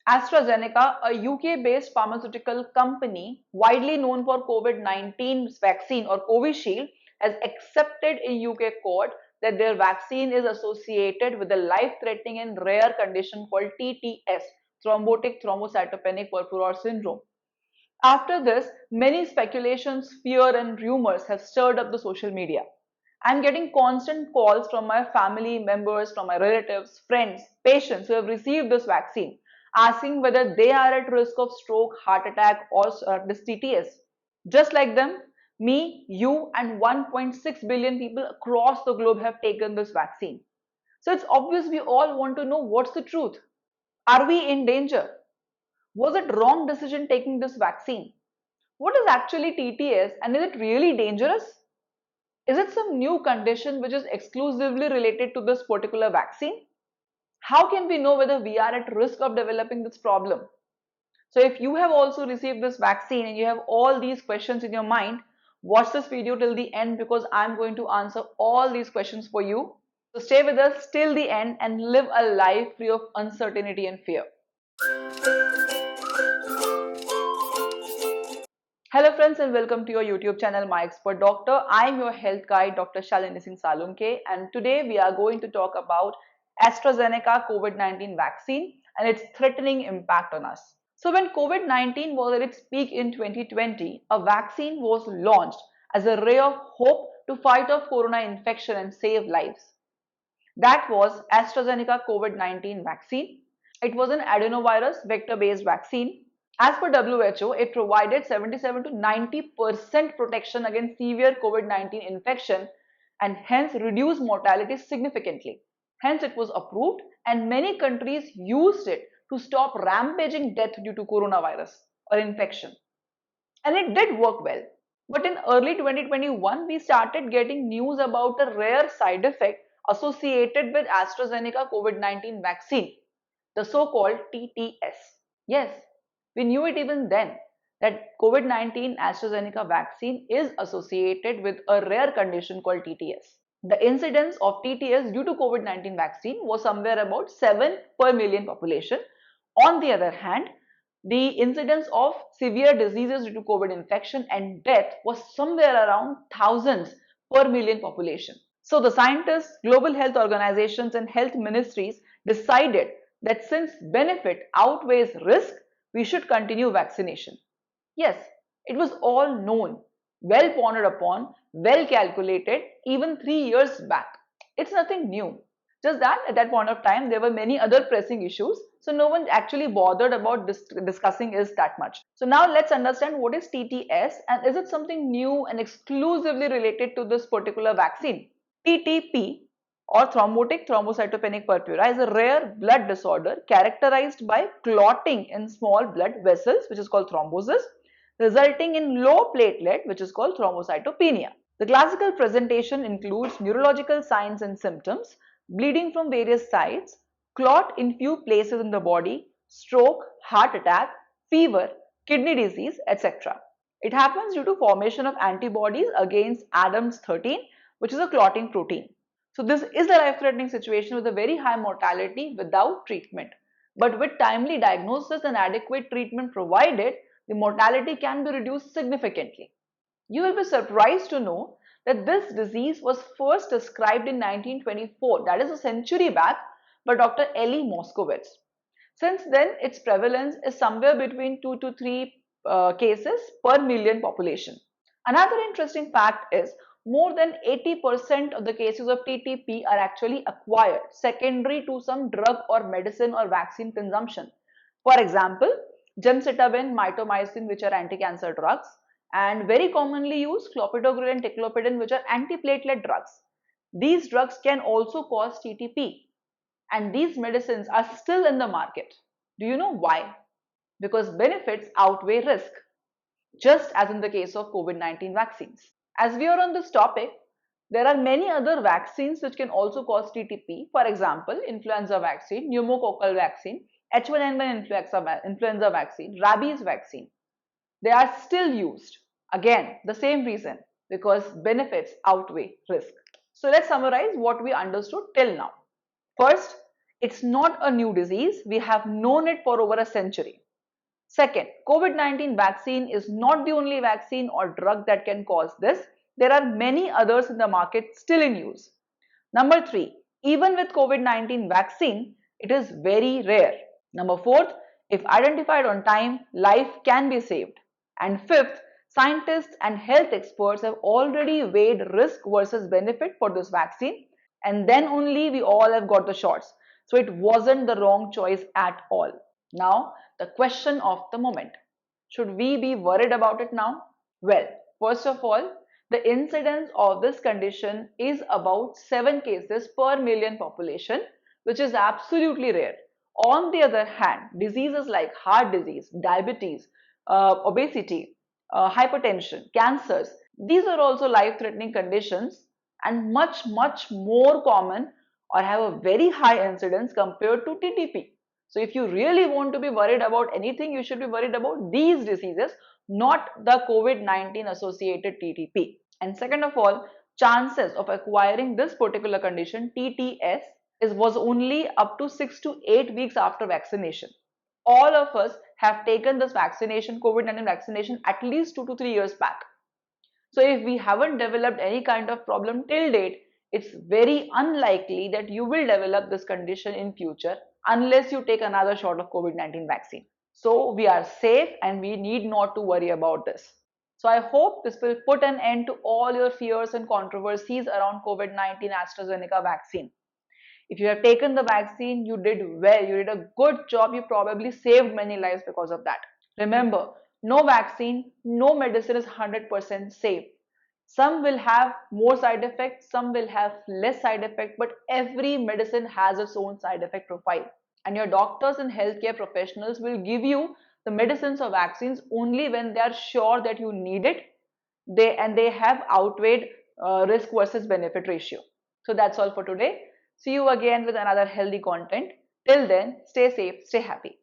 AstraZeneca, a UK-based pharmaceutical company widely known for COVID-19 vaccine or Covishield, has accepted in UK court that their vaccine is associated with a life-threatening and rare condition called TTS, thrombotic thrombocytopenic purpura syndrome. After this, many speculations, fear, and rumors have stirred up the social media. I'm getting constant calls from my family members, from my relatives, friends, patients who have received this vaccine, asking whether they are at risk of stroke, heart attack, or this TTS. Just like them, me, you, and 1.6 billion people across the globe have taken this vaccine. So it's obvious we all want to know what's the truth. Are we in danger? Was it wrong decision taking this vaccine? What is actually TTS and is it really dangerous? Is it some new condition which is exclusively related to this particular vaccine? How can we know whether we are at risk of developing this problem? So if you have also received this vaccine and you have all these questions in your mind, watch this video till the end because I'm going to answer all these questions for you. So stay with us till the end and live a life free of uncertainty and fear. Hello friends and welcome to your YouTube channel My Expert Doctor. I am your health guide Dr. Shalini Singh Salunke, and today we are going to talk about Astrazeneca COVID-19 vaccine and its threatening impact on us. So when COVID-19 was at its peak in 2020, a vaccine was launched as a ray of hope to fight off corona infection and save lives. That was Astrazeneca COVID-19 vaccine. It was an adenovirus vector-based vaccine. As per WHO, it provided 77 to 90% protection against severe COVID-19 infection and hence reduced mortality significantly. Hence, it was approved and many countries used it to stop rampaging death due to coronavirus or infection. And it did work well. But in early 2021, we started getting news about a rare side effect associated with AstraZeneca COVID-19 vaccine, the so-called TTS. Yes, we knew it even then that COVID-19 AstraZeneca vaccine is associated with a rare condition called TTS. The incidence of TTS due to COVID-19 vaccine was somewhere about 7 per million population. On the other hand, the incidence of severe diseases due to COVID infection and death was somewhere around thousands per million population. So the scientists, global health organizations and health ministries decided that since benefit outweighs risk, we should continue vaccination. Yes, it was all known, well pondered upon, well calculated even 3 years back. It's nothing new. Just that at that point of time, there were many other pressing issues. So no one actually bothered about discussing is that much. So now let's understand what is TTS and is it something new and exclusively related to this particular vaccine? TTP or thrombotic thrombocytopenic purpura is a rare blood disorder characterized by clotting in small blood vessels, which is called thrombosis, resulting in low platelet, which is called thrombocytopenia. The classical presentation includes neurological signs and symptoms, bleeding from various sides, clot in few places in the body, stroke, heart attack, fever, kidney disease, etc. It happens due to formation of antibodies against Adams 13, which is a clotting protein. So this is a life-threatening situation with a very high mortality without treatment. But with timely diagnosis and adequate treatment provided, the mortality can be reduced significantly. You will be surprised to know that this disease was first described in 1924, that is a century back, by Dr. Elie Moskowitz. Since then, its prevalence is somewhere between 2 to 3 cases per million population. Another interesting fact is more than 80% of the cases of TTP are actually acquired, secondary to some drug or medicine or vaccine consumption. For example, gemcitabine, mitomycin, which are anti-cancer drugs, and very commonly used clopidogrel and ticlopidin, which are antiplatelet drugs. These drugs can also cause TTP, and these medicines are still in the market. Do you know why? Because benefits outweigh risk, just as in the case of COVID-19 vaccines. As we are on this topic, there are many other vaccines which can also cause TTP. For example, influenza vaccine, pneumococcal vaccine, H1N1 influenza vaccine, rabies vaccine. They are still used. Again, the same reason, because benefits outweigh risk. So let's summarize what we understood till now. First, It's not a new disease. We have known it for over a century. Second, COVID-19 vaccine is not the only vaccine or drug that can cause this. There are many others in the market still in use. Number three, even with COVID-19 vaccine, it is very rare. Number fourth, if identified on time, life can be saved. And fifth, scientists and health experts have already weighed risk versus benefit for this vaccine, and then only we all have got the shots. So it wasn't the wrong choice at all. Now, the question of the moment. Should we be worried about it now? Well, first of all, the incidence of this condition is about 7 cases per million population, which is absolutely rare. On the other hand, diseases like heart disease, diabetes, obesity, hypertension, cancers, these are also life-threatening conditions and much more common or have a very high incidence compared to TTP. So if you really want to be worried about anything, you should be worried about these diseases, not the COVID-19 associated TTP. And second of all, chances of acquiring this particular condition, TTS, was only up to 6 to 8 weeks after vaccination. All of us have taken this vaccination, COVID-19 vaccination, at least 2 to 3 years back. So if we haven't developed any kind of problem till date, it's very unlikely that you will develop this condition in future unless you take another shot of COVID-19 vaccine. So we are safe and we need not to worry about this. So I hope this will put an end to all your fears and controversies around COVID-19 AstraZeneca vaccine. If you have taken the vaccine, you did well, you did a good job, you probably saved many lives because of that. Remember, no vaccine, no medicine is 100% safe. Some will have more side effects, some will have less side effects, but every medicine has its own side effect profile. And your doctors and healthcare professionals will give you the medicines or vaccines only when they are sure that you need it. They have outweighed risk versus benefit ratio. So that's all for today. See you again with another healthy content. Till then, stay safe, stay happy.